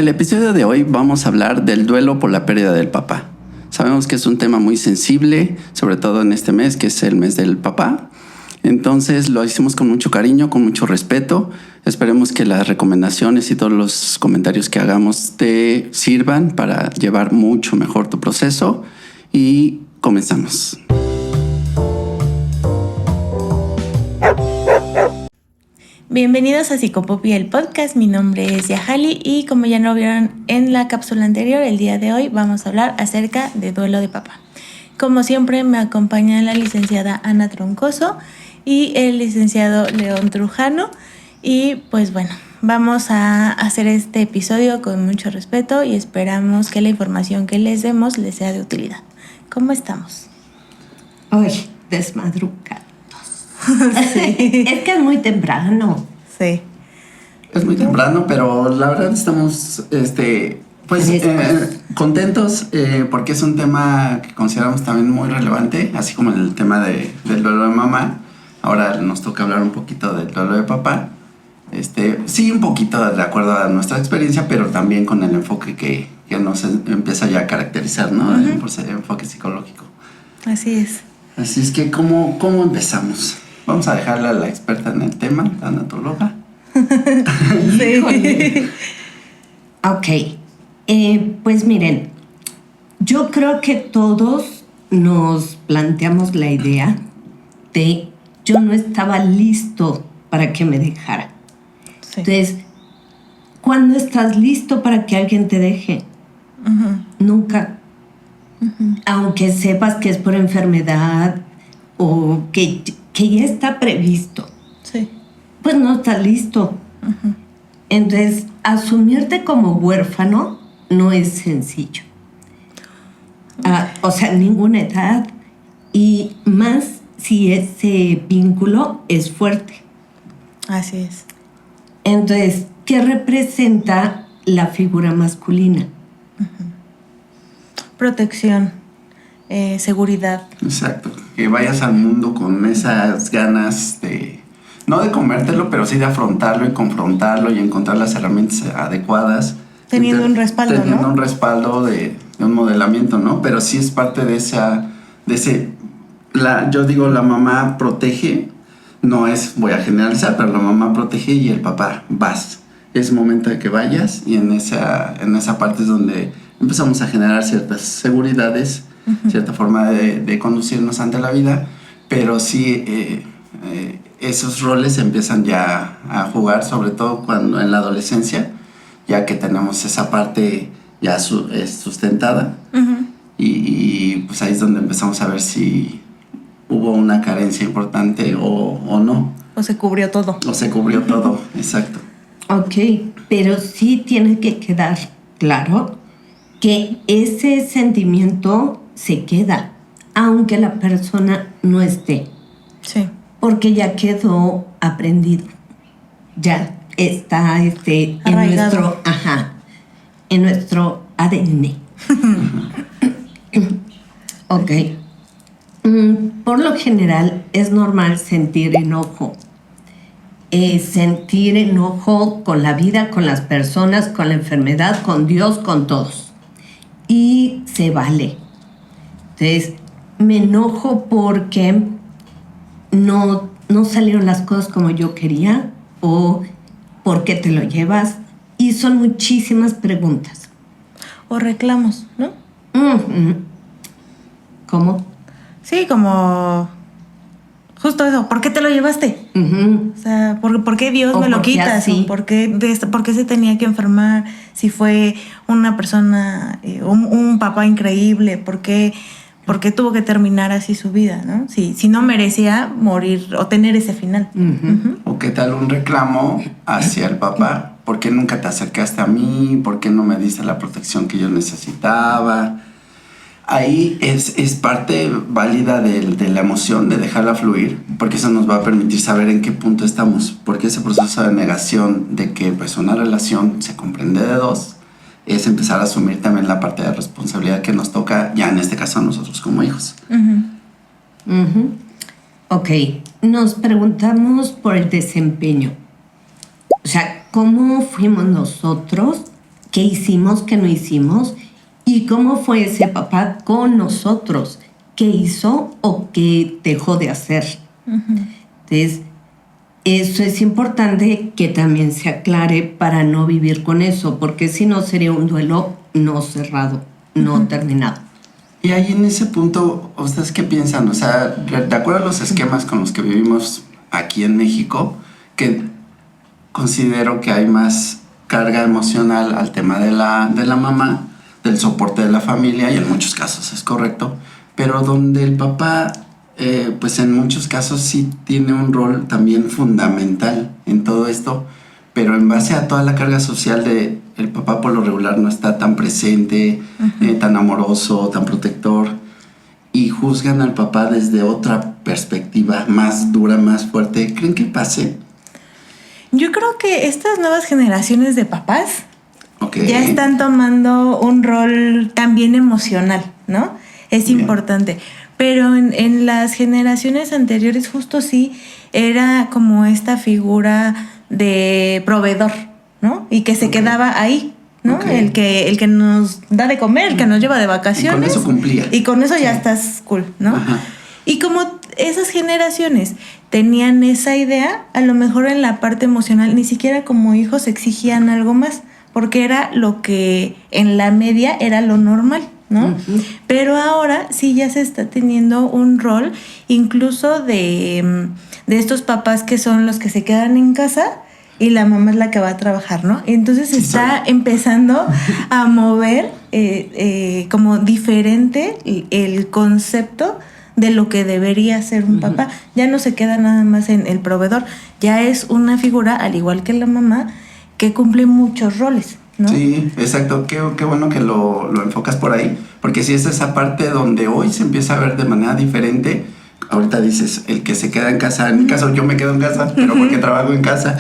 el episodio de hoy vamos a hablar del duelo por la pérdida del papá. Sabemos que es un tema muy sensible, sobre todo en este mes, que es el mes del papá. Entonces lo hicimos con mucho cariño, con mucho respeto. Esperemos que las recomendaciones y todos los comentarios que hagamos te sirvan para llevar mucho mejor tu proceso. Y comenzamos. Bienvenidos a Psicopopi, el podcast. Mi nombre es Yahali y como ya lo vieron en la cápsula anterior, el día de hoy vamos a hablar acerca de duelo de papá. Como siempre me acompaña la licenciada Ana Troncoso y el licenciado León Trujano. Y pues bueno, vamos a hacer este episodio con mucho respeto y esperamos que la información que les demos les sea de utilidad. ¿Cómo estamos? Uy, desmadrugados. Sí. Es que es muy temprano. Sí. Es muy temprano, pero la verdad estamos contentos porque es un tema que consideramos también muy relevante, así como el tema del duelo de mamá. Ahora nos toca hablar un poquito del duelo de papá. Sí, un poquito de acuerdo a nuestra experiencia, pero también con el enfoque que nos empieza ya a caracterizar, ¿no? El enfoque psicológico. Así es. Así es que, ¿cómo empezamos? Vamos a dejarle a la experta en el tema, la anatóloga. Sí. Ok, pues miren, yo creo que todos nos planteamos la idea de yo no estaba listo para que me dejara. Sí. Entonces, ¿cuándo estás listo para que alguien te deje? Nunca. Aunque sepas que es por enfermedad o que ya está previsto, Sí. pues no estás listo. Entonces, asumirte como huérfano no es sencillo. O sea, ninguna edad, y más si ese vínculo es fuerte. Así es. Entonces, ¿qué representa la figura masculina? Protección, seguridad. Exacto, que vayas al mundo con esas ganas no de comértelo, pero sí de afrontarlo y confrontarlo y encontrar las herramientas adecuadas. Teniendo un respaldo, Teniendo ¿no? un respaldo de un modelamiento, ¿no? Pero sí es parte de yo digo, la mamá protege, no es, voy a generalizar, pero la mamá protege y el papá vas. Es momento de que vayas y en esa parte es donde empezamos a generar ciertas seguridades, cierta forma de conducirnos ante la vida, pero sí esos roles empiezan ya a jugar, sobre todo cuando en la adolescencia, ya que tenemos esa parte ya sustentada, y pues ahí es donde empezamos a ver si hubo una carencia importante o no. O se cubrió todo. O se cubrió todo, exacto. Ok, pero sí tiene que quedar claro que ese sentimiento se queda, aunque la persona no esté, Sí. porque ya quedó aprendido, ya está Arraigado. en nuestro ADN. Ok. Por lo general es normal sentir enojo. Sentir enojo con la vida, con las personas, con la enfermedad, con Dios, con todos. Y se vale. Entonces, me enojo porque no salieron las cosas como yo quería, o ¿por qué te lo llevas? Y son muchísimas preguntas. O reclamos, ¿no? ¿Cómo? Sí, como justo eso. ¿Por qué te lo llevaste? O sea, ¿por qué Dios O me lo por qué quitas? así. ¿O por qué se tenía que enfermar? Si fue una persona, un papá increíble, ¿por qué tuvo que terminar así su vida, ¿no? Si no merecía morir o tener ese final. O qué tal un reclamo hacia el papá. ¿Por qué nunca te acercaste a mí? ¿Por qué no me diste la protección que yo necesitaba? Ahí es parte válida de la emoción, de dejarla fluir, porque eso nos va a permitir saber en qué punto estamos. Porque ese proceso de negación de que pues, una relación se comprende de dos, es empezar a asumir también la parte de responsabilidad que nos toca, ya en este caso a nosotros como hijos. Ok, nos preguntamos por el desempeño. O sea, ¿cómo fuimos nosotros qué hicimos, qué no hicimos y cómo fue ese papá con nosotros, qué hizo o qué dejó de hacer. Entonces, eso es importante que también se aclare para no vivir con eso, porque si no sería un duelo no cerrado, no terminado. Y ahí en ese punto, ¿ustedes qué piensan? O sea, de acuerdo a los esquemas con los que vivimos aquí en México, que considero que hay más carga emocional al tema de la mamá, del soporte de la familia, y en muchos casos es correcto, pero donde el papá, pues en muchos casos sí tiene un rol también fundamental en todo esto, pero en base a toda la carga social de el papá por lo regular no está tan presente, tan amoroso, tan protector, y juzgan al papá desde otra perspectiva más dura, más fuerte. ¿Creen que pase? Yo creo que estas nuevas generaciones de papás Okay. ya están tomando un rol también emocional, ¿no? Es Bien. importante. Pero en las generaciones anteriores justo sí era como esta figura de proveedor, ¿no? Y que se quedaba ahí, ¿no? El que nos da de comer, el que nos lleva de vacaciones. Y con eso cumplía. Y con eso ya estás cool, ¿no? Ajá. Y como esas generaciones tenían esa idea, a lo mejor en la parte emocional ni siquiera como hijos exigían algo más, porque era lo que en la media era lo normal, ¿no? Pero ahora sí ya se está teniendo un rol incluso de estos papás que son los que se quedan en casa y la mamá es la que va a trabajar, ¿no? Entonces está empezando a mover como diferente el concepto de lo que debería ser un papá. Ya no se queda nada más en el proveedor, ya es una figura, al igual que la mamá, que cumple muchos roles, ¿no? Sí, exacto. Qué bueno que lo enfocas por ahí, porque sí es esa parte donde hoy se empieza a ver de manera diferente. Ahorita dices, el que se queda en casa, en mi caso yo me quedo en casa, pero porque trabajo en casa.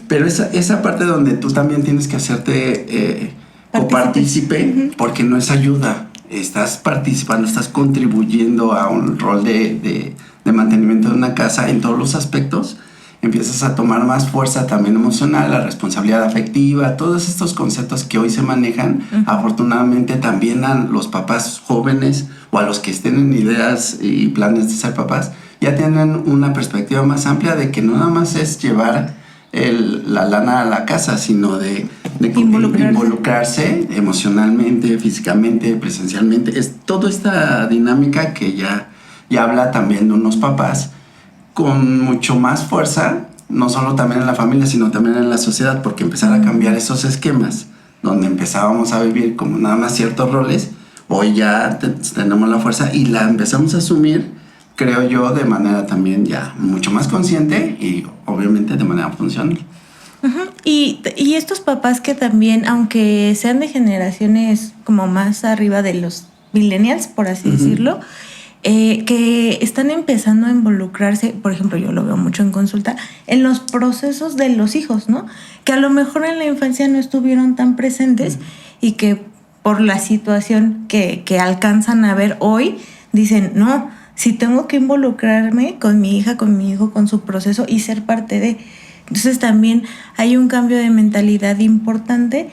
Pero esa parte donde tú también tienes que hacerte copartícipe, porque no es ayuda. Estás participando, estás contribuyendo a un rol de mantenimiento de una casa en todos los aspectos. Empiezas a tomar más fuerza también emocional, la responsabilidad afectiva, todos estos conceptos que hoy se manejan. Afortunadamente también a los papás jóvenes o a los que estén en ideas y planes de ser papás, ya tienen una perspectiva más amplia de que no nada más es llevar la lana a la casa, sino de involucrarse emocionalmente, físicamente, presencialmente. Es toda esta dinámica que ya habla también de unos papás con mucho más fuerza, no solo también en la familia, sino también en la sociedad, porque empezar a cambiar esos esquemas donde empezábamos a vivir como nada más ciertos roles, hoy ya tenemos la fuerza y la empezamos a asumir, creo yo, de manera también ya mucho más consciente y obviamente de manera funcional. Y estos papás que también, aunque sean de generaciones como más arriba de los millennials, por así decirlo, que están empezando a involucrarse, por ejemplo, yo lo veo mucho en consulta, en los procesos de los hijos, ¿no? Que a lo mejor en la infancia no estuvieron tan presentes y que por la situación que alcanzan a ver hoy, dicen, no, sí tengo que involucrarme con mi hija, con mi hijo, con su proceso y ser parte de... Entonces también hay un cambio de mentalidad importante,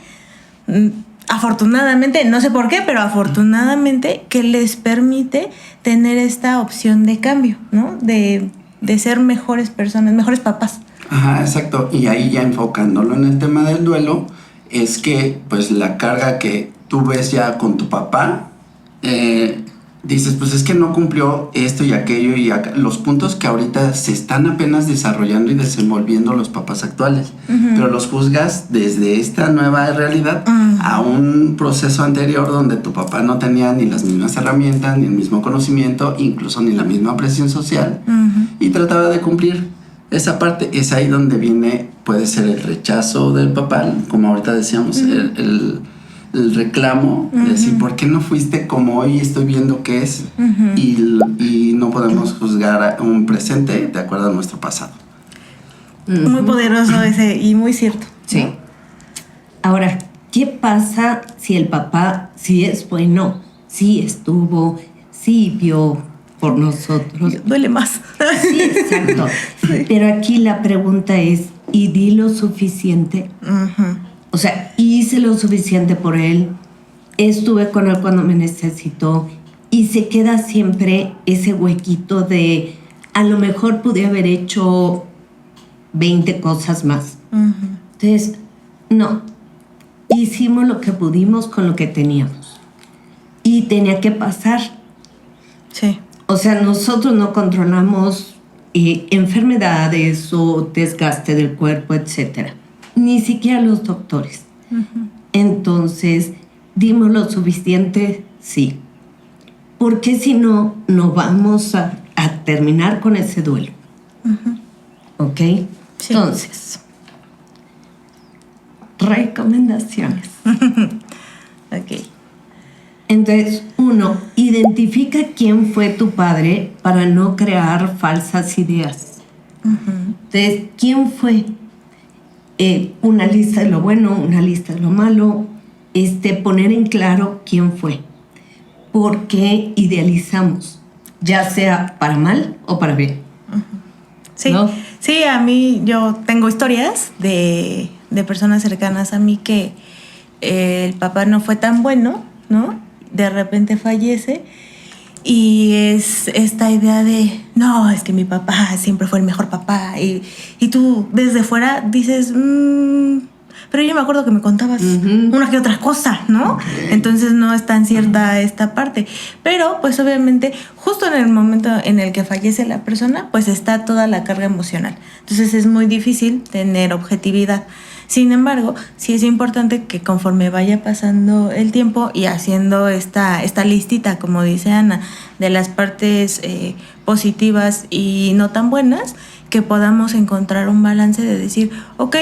afortunadamente, no sé por qué, pero afortunadamente que les permite tener esta opción de cambio, ¿no? De ser mejores personas, mejores papás. Ajá, exacto. Y ahí ya enfocándolo en el tema del duelo, es que pues la carga que tú ves ya con tu papá, dices, pues es que no cumplió esto y aquello y los puntos que ahorita se están apenas desarrollando y desenvolviendo los papás actuales, pero los juzgas desde esta nueva realidad a un proceso anterior donde tu papá no tenía ni las mismas herramientas, ni el mismo conocimiento, incluso ni la misma presión social, y trataba de cumplir esa parte. Es ahí donde puede ser el rechazo del papá, como ahorita decíamos, el reclamo, decir, ¿por qué no fuiste como hoy estoy viendo que es? Y no podemos juzgar un presente de acuerdo a nuestro pasado. Muy poderoso ese y muy cierto. Sí. Ahora, ¿qué pasa si el papá sí es bueno, sí estuvo, sí vio por nosotros? Duele más. Sí, exacto. Sí. Pero aquí la pregunta es, ¿y di lo suficiente? O sea, hice lo suficiente por él, estuve con él cuando me necesitó y se queda siempre ese huequito de a lo mejor pude haber hecho 20 cosas más. Entonces, no, hicimos lo que pudimos con lo que teníamos y tenía que pasar. Sí. O sea, nosotros no controlamos enfermedades o desgaste del cuerpo, etcétera. Ni siquiera los doctores. Entonces, dimos lo suficiente, sí. Porque si no, no vamos a terminar con ese duelo. ¿Ok? Sí. Entonces, recomendaciones. Ok. Entonces, 1, identifica quién fue tu padre para no crear falsas ideas. Entonces, ¿quién fue? Una lista de lo bueno, una lista de lo malo, poner en claro quién fue. Porque idealizamos, ya sea para mal o para bien. Sí, ¿no? sí, a mí yo tengo historias de personas cercanas a mí que el papá no fue tan bueno, ¿no? De repente fallece y es esta idea de, no, es que mi papá siempre fue el mejor papá y tú desde fuera dices, pero yo me acuerdo que me contabas una que otra cosa, ¿no? Entonces no es tan cierta esta parte. Pero pues obviamente justo en el momento en el que fallece la persona, pues está toda la carga emocional. Entonces es muy difícil tener objetividad. Sin embargo, sí es importante que conforme vaya pasando el tiempo y haciendo esta listita, como dice Ana, de las partes positivas y no tan buenas, que podamos encontrar un balance de decir, ok,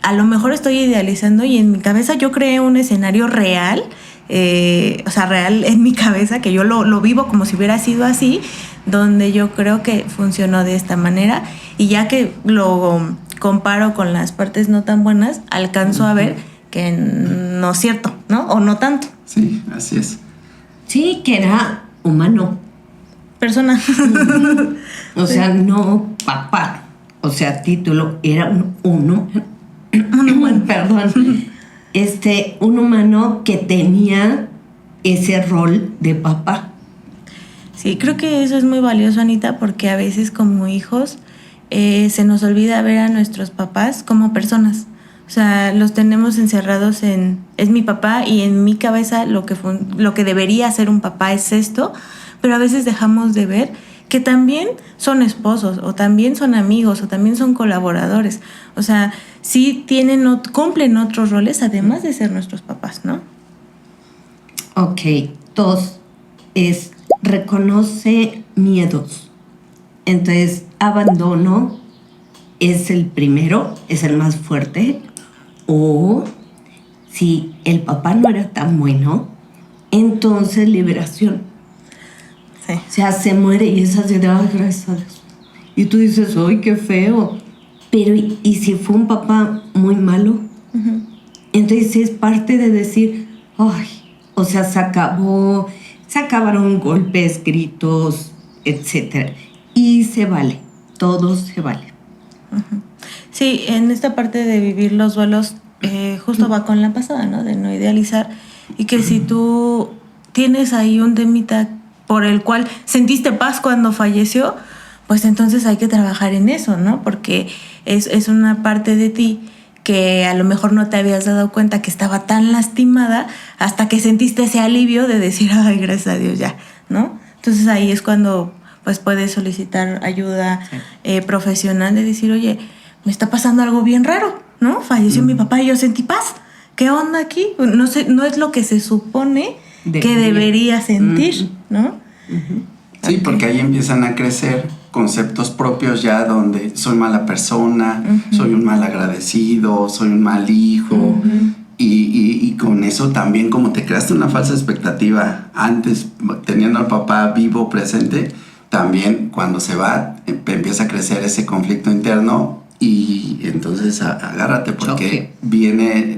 a lo mejor estoy idealizando y en mi cabeza yo creé un escenario real, o sea, real en mi cabeza, que yo lo vivo como si hubiera sido así, donde yo creo que funcionó de esta manera y ya que lo comparo con las partes no tan buenas, alcanzo a ver que no es cierto, ¿no? O no tanto. Sí, así es. Sí, que era humano. Persona. O sea, no papá. O sea, título, era uno. Perdón. Un humano que tenía ese rol de papá. Sí, creo que eso es muy valioso, Anita, porque a veces como hijos se nos olvida ver a nuestros papás como personas. O sea, los tenemos encerrados en es mi papá y en mi cabeza lo que debería ser un papá es esto, pero a veces dejamos de ver que también son esposos o también son amigos o también son colaboradores. O sea, sí cumplen otros roles además de ser nuestros papás, ¿no? Ok, 2 es reconoce miedos. Entonces, abandono es el primero, es el más fuerte. O si el papá no era tan bueno, entonces liberación. Sí. O sea, se muere y es así de, ay, gracias a Dios. Y tú dices, ay, qué feo. Pero, ¿y si fue un papá muy malo? Entonces es parte de decir, ay, o sea, se acabaron golpes, gritos, etcétera. Y se vale, todo se vale. Sí, en esta parte de vivir los duelos, justo va con la pasada, ¿no? De no idealizar. Y que si tú tienes ahí un temita por el cual sentiste paz cuando falleció, pues entonces hay que trabajar en eso, ¿no? Porque es una parte de ti que a lo mejor no te habías dado cuenta que estaba tan lastimada hasta que sentiste ese alivio de decir, ay, gracias a Dios, ya, ¿no? Entonces ahí es cuando pues puedes solicitar ayuda profesional de decir, oye, me está pasando algo bien raro, ¿no? Falleció mi papá y yo sentí paz. ¿Qué onda aquí? No sé, no es lo que se supone que debería sentir, ¿no? Sí, porque ahí empiezan a crecer conceptos propios ya donde soy mala persona, soy un mal agradecido, soy un mal hijo. Y con eso también, como te creaste una falsa expectativa antes, teniendo al papá vivo, presente, también cuando se va, empieza a crecer ese conflicto interno y entonces agárrate porque viene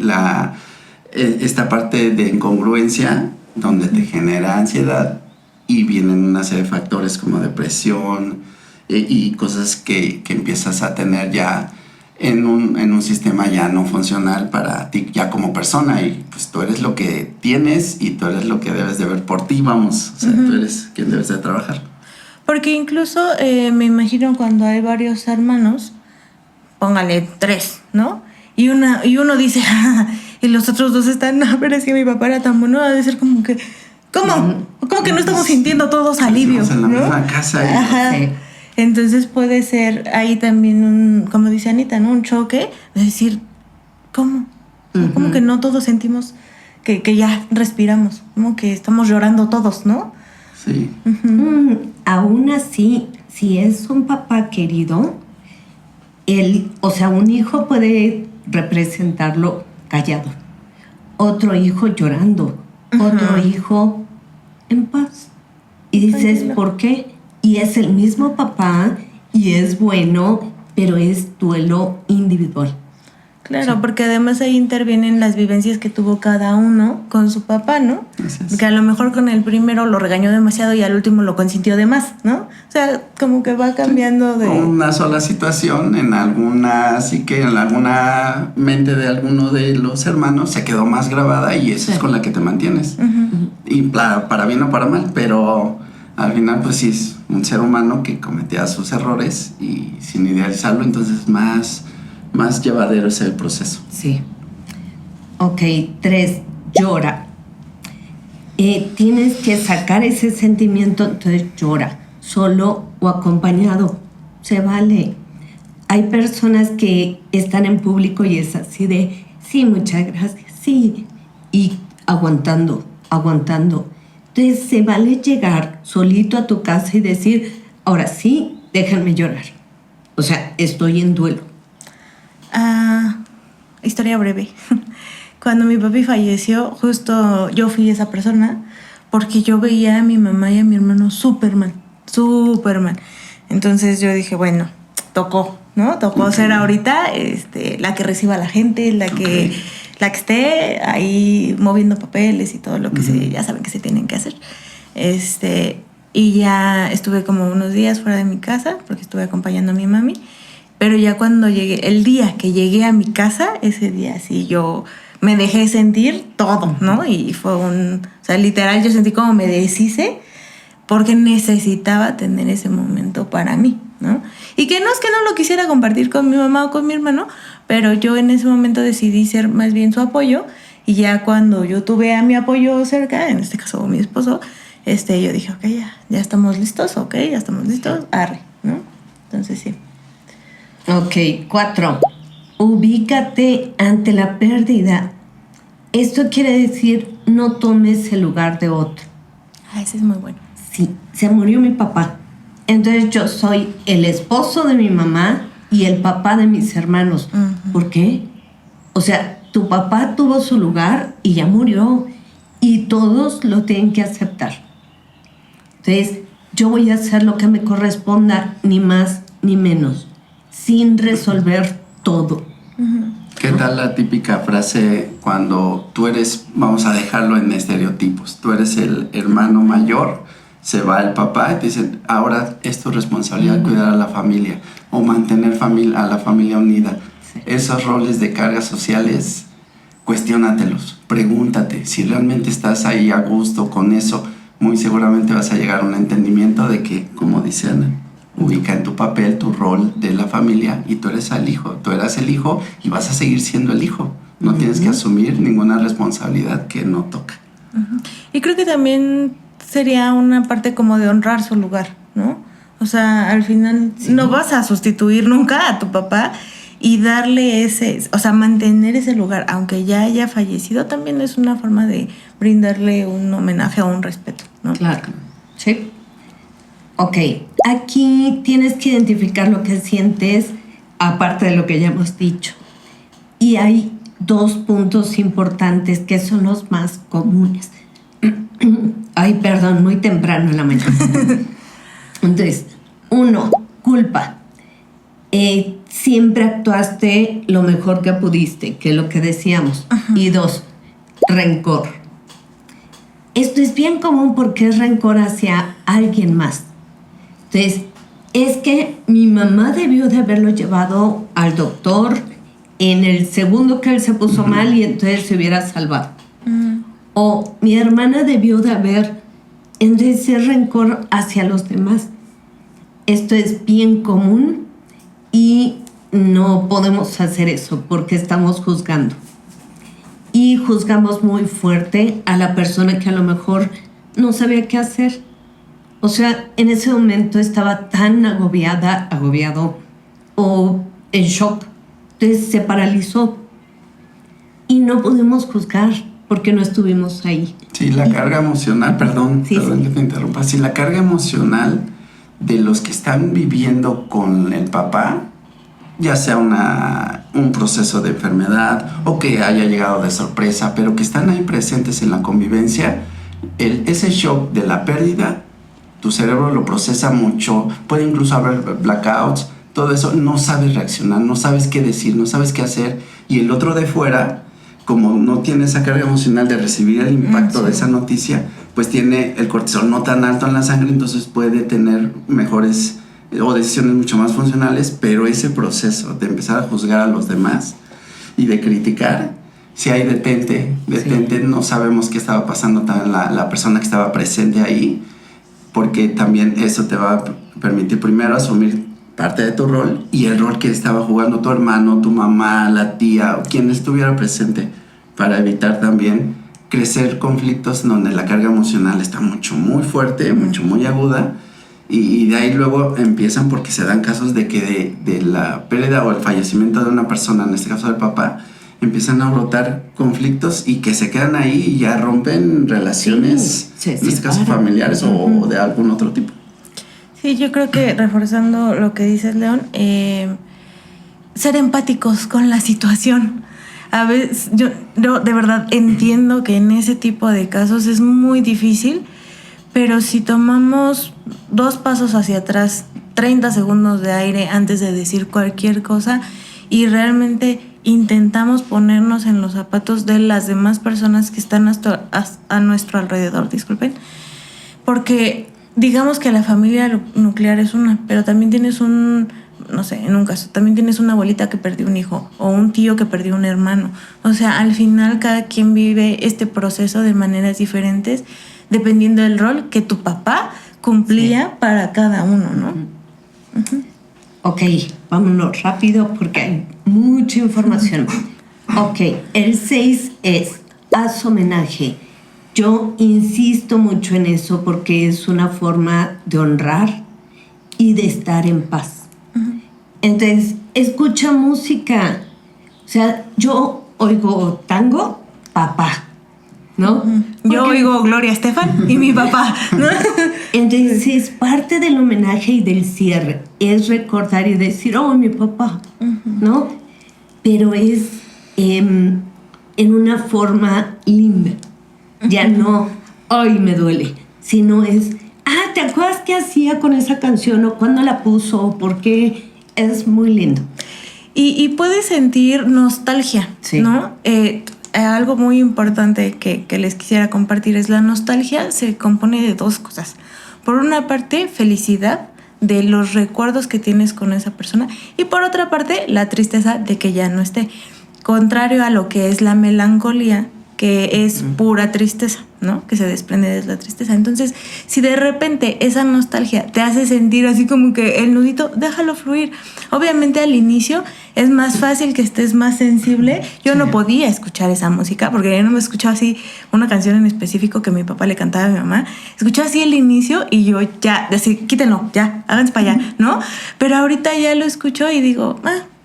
esta parte de incongruencia donde te genera ansiedad y vienen una serie de factores como depresión y cosas que empiezas a tener ya en un sistema ya no funcional para ti, ya como persona, y pues tú eres lo que tienes y tú eres lo que debes de ver por ti, vamos, o sea, tú eres quien debes de trabajar. Porque incluso me imagino cuando hay varios hermanos, póngale 3, ¿no? Y uno dice, y los otros 2 están, no, pero es que mi papá era tan bueno, ha de ser como que, ¿cómo que no estamos sintiendo todos alivio? Estamos en la ¿no? misma casa y Ajá. Sí. Entonces puede ser ahí también como dice Anita, ¿no? Un choque de decir, ¿cómo? ¿Cómo que no todos sentimos que ya respiramos? Como que estamos llorando todos, ¿no? sí. Aún así, si es un papá querido, un hijo puede representarlo callado, otro hijo llorando, otro hijo en paz. Y dices, Tranquilo. ¿por qué? Y es el mismo papá y es bueno, pero es duelo individual. Claro, Sí. porque además ahí intervienen las vivencias que tuvo cada uno con su papá, ¿no? Así es. Porque a lo mejor con el primero lo regañó demasiado y al último lo consintió de más, ¿no? O sea, como que va cambiando de... Una sola situación en alguna mente de alguno de los hermanos se quedó más grabada y esa es con la que te mantienes. Y para bien o para mal, pero al final pues sí es un ser humano que cometía sus errores y sin idealizarlo, entonces más llevadero es el proceso. Sí. Ok, 3, llora. Tienes que sacar ese sentimiento, entonces llora, solo o acompañado, se vale. Hay personas que están en público y es así de, sí, muchas gracias, sí, y aguantando. Entonces se vale llegar solito a tu casa y decir, ahora sí, déjenme llorar. O sea, estoy en duelo. Historia breve. Cuando mi papi falleció, justo yo fui esa persona porque yo veía a mi mamá y a mi hermano súper mal. Entonces yo dije, bueno, tocó, ¿no? Tocó ser ahorita la que reciba a la gente, la que esté ahí moviendo papeles y todo lo que ya saben que se tienen que hacer. Y ya estuve como unos días fuera de mi casa porque estuve acompañando a mi mami. Pero ya cuando llegué, el día que llegué a mi casa, ese día sí yo me dejé sentir todo, ¿no? Y fue o sea, literal yo sentí como me deshice porque necesitaba tener ese momento para mí, ¿no? Y que no es que no lo quisiera compartir con mi mamá o con mi hermano, pero yo en ese momento decidí ser más bien su apoyo y ya cuando yo tuve a mi apoyo cerca, en este caso mi esposo, yo dije, ok, ya estamos listos, arre, ¿no? Entonces sí. Ok, 4. Ubícate ante la pérdida. Esto quiere decir no tomes el lugar de otro. Ese es muy bueno. Sí, se murió mi papá. Entonces yo soy el esposo de mi mamá y el papá de mis hermanos. ¿Por qué? O sea, tu papá tuvo su lugar y ya murió. Y todos lo tienen que aceptar. Entonces, yo voy a hacer lo que me corresponda, ni más ni menos, sin resolver todo. ¿Qué tal la típica frase cuando tú eres, vamos a dejarlo en estereotipos, tú eres el hermano mayor, se va el papá y te dicen, ahora es tu responsabilidad cuidar a la familia o mantener a la familia unida? Sí. Esos roles de cargas sociales, cuestiónatelos, pregúntate si realmente estás ahí a gusto con eso. Muy seguramente vas a llegar a un entendimiento de que, como dice Ana, ubica en tu papel tu rol de la familia y tú eras el hijo y vas a seguir siendo el hijo. No tienes que asumir ninguna responsabilidad que no toca. Y creo que también sería una parte como de honrar su lugar, ¿no? O sea, al final no vas a sustituir nunca a tu papá y darle mantener ese lugar, aunque ya haya fallecido, también es una forma de brindarle un homenaje o un respeto, ¿no? Claro. Sí. Ok, aquí tienes que identificar lo que sientes, aparte de lo que ya hemos dicho. Y hay 2 puntos importantes que son los más comunes. Ay, perdón, muy temprano en la mañana. Entonces, 1, culpa. Siempre actuaste lo mejor que pudiste, que es lo que decíamos. Y 2, rencor. Esto es bien común porque es rencor hacia alguien más. Entonces, es que mi mamá debió de haberlo llevado al doctor en el segundo que él se puso mal y entonces se hubiera salvado. O mi hermana debió de haber ese rencor hacia los demás. Esto es bien común y no podemos hacer eso porque estamos juzgando. Y juzgamos muy fuerte a la persona que a lo mejor no sabía qué hacer. O sea, en ese momento estaba tan agobiado o en shock. Entonces se paralizó y no podemos juzgar porque no estuvimos ahí. Sí, la carga emocional, perdón que te interrumpa. Sí, la carga emocional de los que están viviendo con el papá, ya sea un proceso de enfermedad o que haya llegado de sorpresa, pero que están ahí presentes en la convivencia, ese shock de la pérdida, tu cerebro lo procesa mucho, puede incluso haber blackouts, todo eso, no sabes reaccionar, no sabes qué decir, no sabes qué hacer, y el otro de fuera, como no tiene esa carga emocional de recibir el impacto de esa noticia, pues tiene el cortisol no tan alto en la sangre, entonces puede tener mejores o decisiones mucho más funcionales, pero ese proceso de empezar a juzgar a los demás y de criticar, si hay detente, no sabemos qué estaba pasando también la persona que estaba presente ahí, porque también eso te va a permitir primero asumir parte de tu rol y el rol que estaba jugando tu hermano, tu mamá, la tía o quien estuviera presente, para evitar también crecer conflictos donde la carga emocional está muy fuerte, muy aguda, y de ahí luego empiezan, porque se dan casos de que de la pérdida o el fallecimiento de una persona, en este caso del papá, empiezan a brotar conflictos y que se quedan ahí y ya rompen relaciones, en este caso familiares o de algún otro tipo. Sí, yo creo que reforzando lo que dices, León, ser empáticos con la situación. A veces yo de verdad entiendo que en ese tipo de casos es muy difícil, pero si tomamos 2 pasos hacia atrás, 30 segundos de aire antes de decir cualquier cosa y realmente intentamos ponernos en los zapatos de las demás personas que están a nuestro alrededor, disculpen, porque digamos que la familia nuclear es una, pero también tienes en un caso, también tienes una abuelita que perdió un hijo o un tío que perdió un hermano. O sea, al final cada quien vive este proceso de maneras diferentes dependiendo del rol que tu papá cumplía para cada uno, ¿no? Ok, vámonos rápido porque hay mucha información. Ok, el 6 es haz homenaje. Yo insisto mucho en eso porque es una forma de honrar y de estar en paz. Entonces, escucha música. O sea, yo oigo tango, papá, ¿no? Yo oigo Gloria Estefan y mi papá, ¿no? Entonces, es parte del homenaje y del cierre. Es recordar y decir, oh, mi papá, ¿no? Pero es en una forma linda. Ya no, ay, me duele, sino es, ¿te acuerdas qué hacía con esa canción o cuándo la puso o por qué? Es muy lindo. Y puedes sentir nostalgia, ¿no? Algo muy importante que les quisiera compartir es la nostalgia se compone de 2 cosas. Por una parte, felicidad de los recuerdos que tienes con esa persona y por otra parte, la tristeza de que ya no esté. Contrario a lo que es la melancolía, que es pura tristeza, ¿no? Que se desprende de la tristeza. Entonces, si de repente esa nostalgia te hace sentir así como que el nudito, déjalo fluir. Obviamente al inicio es más fácil que estés más sensible. Yo no podía escuchar esa música porque yo no me escuchaba así una canción en específico que mi papá le cantaba a mi mamá. Escuchaba así el inicio y yo ya, así, quítenlo, ya, háganse para allá, ¿no? Pero ahorita ya lo escucho y digo,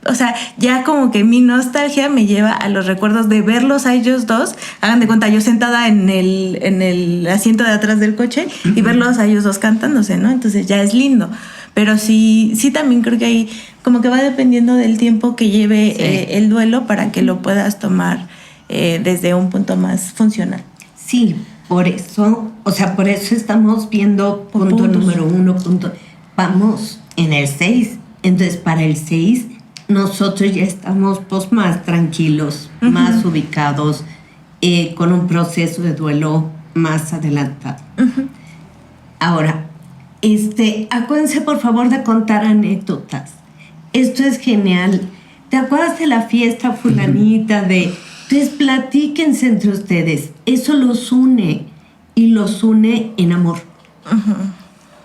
o sea, ya como que mi nostalgia me lleva a los recuerdos de verlos a ellos dos. Hagan de cuenta, yo sentada en el asiento de atrás del coche y verlos a ellos dos cantándose, ¿no? Entonces ya es lindo. Pero sí también creo que ahí como que va dependiendo del tiempo que lleve el duelo para que lo puedas tomar desde un punto más funcional. Sí, por eso estamos viendo punto número 1, vamos en el 6. Entonces, para el 6... nosotros ya estamos pues más tranquilos, más ubicados, con un proceso de duelo más adelantado. Ahora, Acuérdense por favor de contar anécdotas. Esto es genial. ¿Te acuerdas de la fiesta fulanita de...? Entonces platíquense entre ustedes. Eso los une y los une en amor.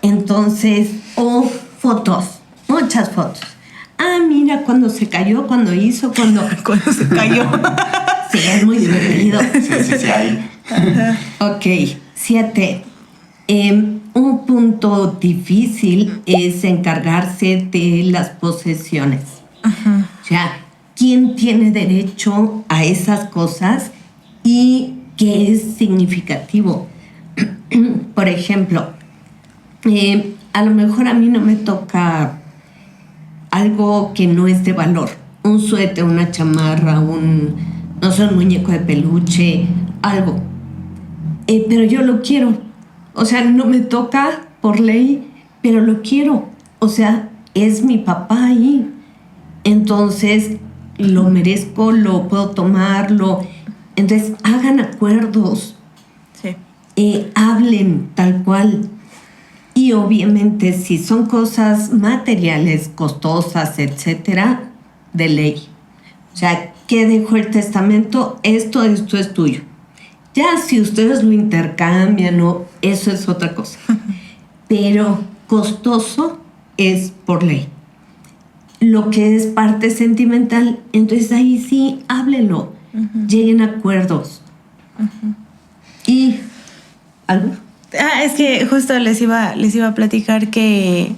Entonces, o fotos, muchas fotos. Ah, mira, cuando se cayó, cuando hizo, cuando se cayó. Sí, es muy divertido. Sí, ahí. Ok, 7. Un punto difícil es encargarse de las posesiones. O sea, ¿quién tiene derecho a esas cosas y qué es significativo? Por ejemplo, a lo mejor a mí no me toca algo que no es de valor. Un suéter, una chamarra, un muñeco de peluche, algo. Pero yo lo quiero. O sea, no me toca por ley, pero lo quiero. O sea, es mi papá ahí. Entonces, lo merezco, lo puedo tomarlo. Entonces, hagan acuerdos. Sí. Hablen tal cual. Y obviamente, si son cosas materiales, costosas, etcétera, de ley. O sea, ¿qué dejó el testamento? Esto es tuyo. Ya si ustedes lo intercambian, ¿no? Eso es otra cosa. Pero costoso es por ley. Lo que es parte sentimental, entonces ahí sí, háblenlo. Lleguen a acuerdos. Y algo. Es que justo les iba a platicar que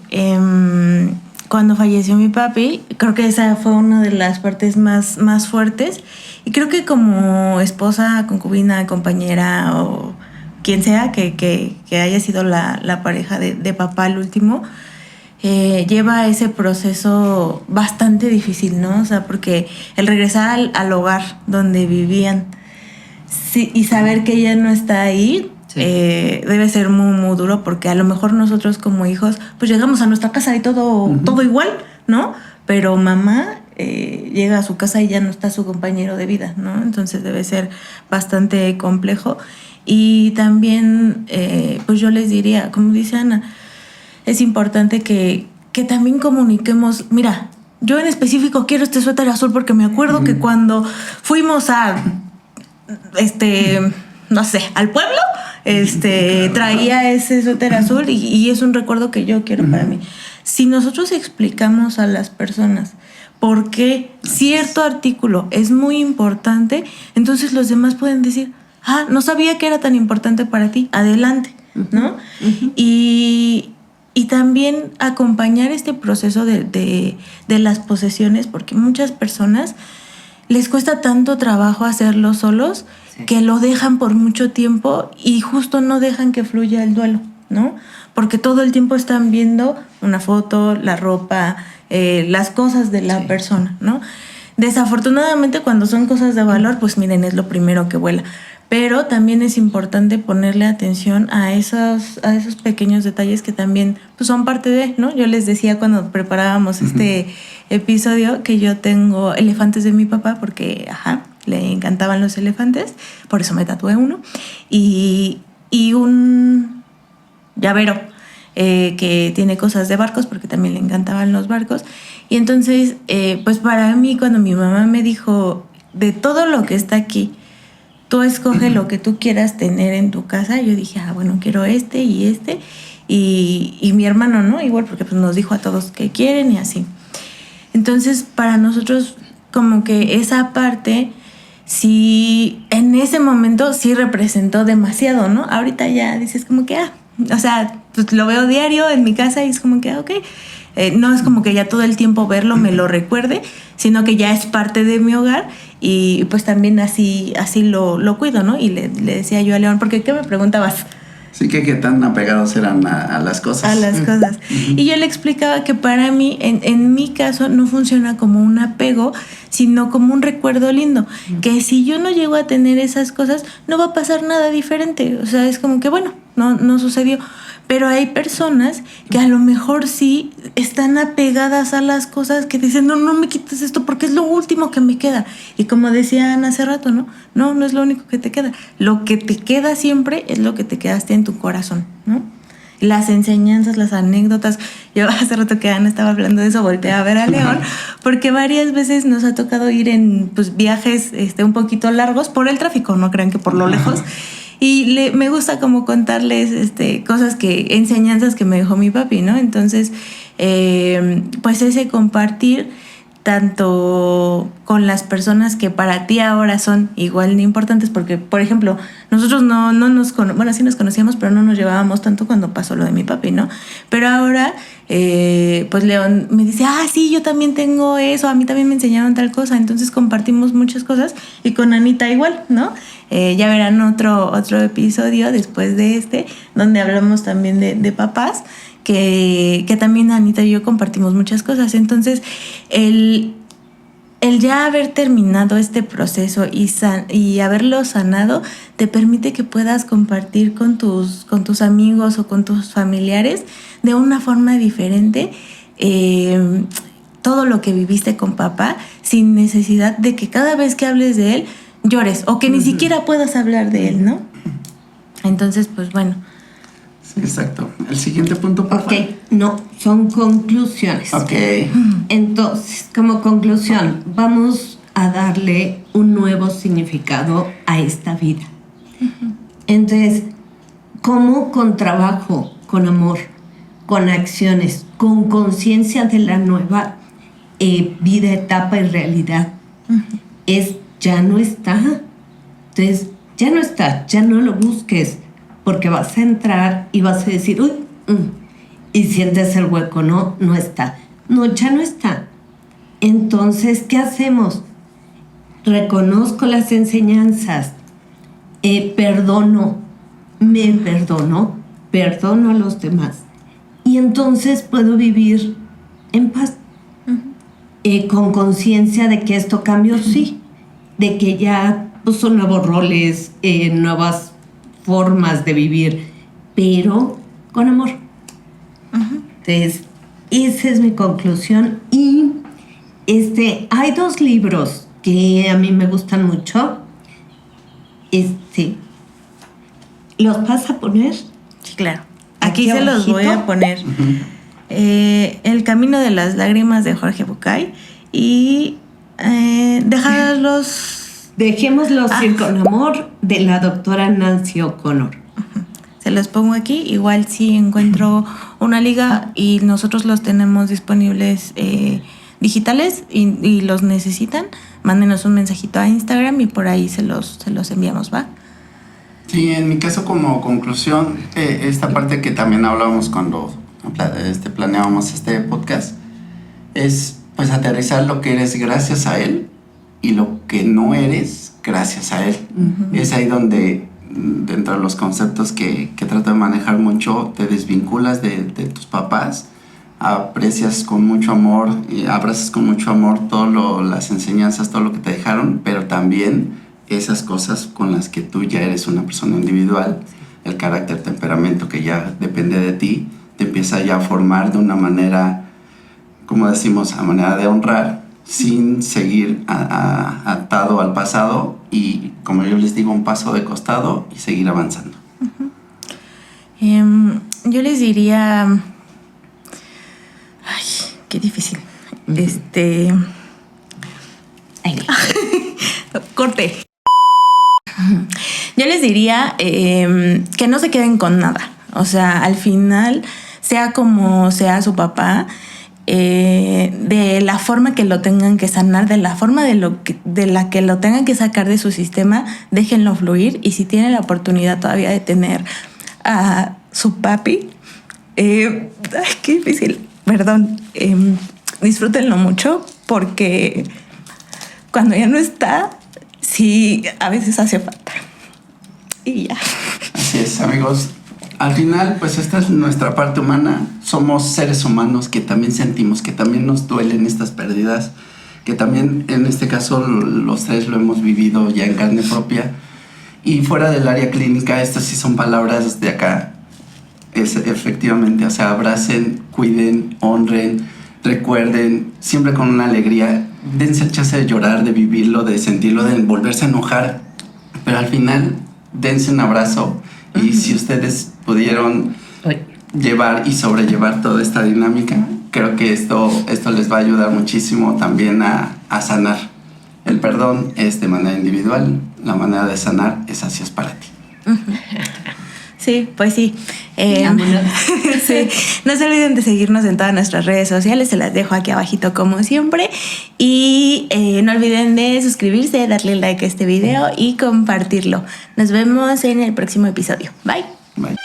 cuando falleció mi papi, creo que esa fue una de las partes más fuertes. Y creo que como esposa, concubina, compañera o quien sea que haya sido la pareja de papá el último, lleva ese proceso bastante difícil, ¿no? O sea, porque el regresar al hogar donde vivían y saber que ella no está ahí, sí, debe ser muy, muy duro, porque a lo mejor nosotros como hijos, pues llegamos a nuestra casa y todo igual, ¿no? Pero mamá llega a su casa y ya no está su compañero de vida, ¿no? Entonces debe ser bastante complejo. Y también, pues yo les diría, como dice Ana, es importante que también comuniquemos. Mira, yo en específico quiero este suéter azul porque me acuerdo que cuando fuimos a, no sé, al pueblo, traía ese suéter azul y es un recuerdo que yo quiero para mí. Si nosotros explicamos a las personas por qué cierto artículo es muy importante, entonces los demás pueden decir, no sabía que era tan importante para ti, adelante, ¿no? Y también acompañar este proceso de las posesiones, porque muchas personas les cuesta tanto trabajo hacerlo solos, sí, que lo dejan por mucho tiempo y justo no dejan que fluya el duelo, ¿no? Porque todo el tiempo están viendo una foto, la ropa, las cosas de la, sí, persona, ¿no? Desafortunadamente, cuando son cosas de valor, pues miren, es lo primero que vuela. Pero también es importante ponerle atención a esos pequeños detalles que también pues, son parte de, ¿no? Yo les decía cuando preparábamos este episodio que yo tengo elefantes de mi papá porque, le encantaban los elefantes, por eso me tatué uno. Y un llavero que tiene cosas de barcos porque también le encantaban los barcos. Y entonces, pues para mí, cuando mi mamá me dijo, de todo lo que está aquí, tú escoge lo que tú quieras tener en tu casa, yo dije, bueno, quiero este y este. Y mi hermano, ¿no? Igual, porque pues nos dijo a todos que quieren y así. Entonces, para nosotros, como que esa parte, sí, en ese momento sí representó demasiado, ¿no? Ahorita ya dices como que, o sea, pues lo veo diario en mi casa y es como que, ok. No es como que ya todo el tiempo verlo me lo recuerde, sino que ya es parte de mi hogar y pues también así lo cuido, ¿no? Y le decía yo a León, porque ¿qué me preguntabas? Sí, que qué tan apegados eran a las cosas. A las cosas. Y yo le explicaba que para mí, en mi caso, no funciona como un apego, sino como un recuerdo lindo. Que si yo no llego a tener esas cosas, no va a pasar nada diferente. O sea, es como que, bueno, no sucedió. Pero hay personas que a lo mejor sí están apegadas a las cosas que dicen, no me quites esto porque es lo último que me queda. Y como decían hace rato, no es lo único que te queda. Lo que te queda siempre es lo que te quedaste en tu corazón, ¿no? las enseñanzas, las anécdotas. Yo hace rato que Ana estaba hablando de eso, volteé a ver a León, porque varias veces nos ha tocado ir en pues, viajes un poquito largos por el tráfico, no crean que por lo lejos. Y me gusta como contarles cosas enseñanzas que me dejó mi papi, ¿no? Entonces, pues ese compartir tanto con las personas que para ti ahora son igual de importantes, porque, por ejemplo, nosotros sí nos conocíamos, pero no nos llevábamos tanto cuando pasó lo de mi papi, ¿no? Pero ahora, pues León me dice, sí, yo también tengo eso, a mí también me enseñaron tal cosa, entonces compartimos muchas cosas, y con Anita igual, ¿no? Ya verán otro episodio después de donde hablamos también de papás, que también Anita y yo compartimos muchas cosas. Entonces, el ya haber terminado este proceso y haberlo sanado te permite que puedas compartir con tus amigos o con tus familiares de una forma diferente todo lo que viviste con papá, sin necesidad de que cada vez que hables de él llores o que ni siquiera puedas hablar de él, ¿no? Entonces, pues bueno. Exacto. El siguiente punto, por favor. Ok, no, son conclusiones. Ok. Entonces, como conclusión, vamos a darle un nuevo significado a esta vida. Entonces, ¿cómo? Con trabajo, con amor, con acciones, con conciencia de la nueva vida, etapa y realidad. Ya no está. Entonces, ya no está, ya no lo busques. Porque vas a entrar y vas a decir, y sientes el hueco, no está. No, ya no está. Entonces, ¿qué hacemos? Reconozco las enseñanzas, perdono a los demás. Y entonces puedo vivir en paz, con conciencia de que esto cambió, sí, de que ya son nuevos roles, nuevas formas de vivir, pero con amor. Entonces, esa es mi conclusión. Y hay 2 libros que a mí me gustan mucho. ¿Los vas a poner? Sí, claro. Aquí se los voy a poner. El camino de las lágrimas de Jorge Bucay y Dejémoslos ir con amor, de la doctora Nancy O'Connor. Se los pongo aquí. Igual si encuentro una liga y nosotros los tenemos disponibles digitales y los necesitan, mándenos un mensajito a Instagram y por ahí se los enviamos, ¿va? Sí, en mi caso, como conclusión, esta parte que también hablábamos cuando planeábamos este podcast, es pues aterrizar lo que eres gracias a él y lo que no eres gracias a él. Es ahí donde, dentro de los conceptos que trato de manejar mucho, te desvinculas de tus papás, aprecias con mucho amor y abrazas con mucho amor las enseñanzas, todo lo que te dejaron, pero también esas cosas con las que tú ya eres una persona individual, el carácter, temperamento que ya depende de ti, te empieza ya a formar de una manera, como decimos, a manera de honrar, sin seguir atado al pasado y, como yo les digo, un paso de costado y seguir avanzando. Yo les diría... Ay, qué difícil. Corte. Yo les diría que no se queden con nada. O sea, al final, sea como sea su papá, de la forma que lo tengan que sanar, de la forma de la que lo tengan que sacar de su sistema, déjenlo fluir. Y si tienen la oportunidad todavía de tener a su papi, ay, qué difícil, perdón, disfrútenlo mucho, porque cuando ya no está, sí, a veces hace falta. Y ya. Así es, amigos. Al final, pues esta es nuestra parte humana. Somos seres humanos que también sentimos, que también nos duelen estas pérdidas, que también en este caso los 3 lo hemos vivido ya en carne propia. Y fuera del área clínica, estas sí son palabras de acá. Es efectivamente, o sea, abracen, cuiden, honren, recuerden, siempre con una alegría. Dense el chance de llorar, de vivirlo, de sentirlo, de volverse a enojar. Pero al final, dense un abrazo. Y si ustedes pudieron llevar y sobrellevar toda esta dinámica, creo que esto les va a ayudar muchísimo también a sanar. El perdón es de manera individual, la manera de sanar es así es para ti. Sí, pues sí. Vámonos. Sí. No se olviden de seguirnos en todas nuestras redes sociales, se las dejo aquí abajito como siempre. Y no olviden de suscribirse, darle like a este video y compartirlo. Nos vemos en el próximo episodio. Bye. Bye.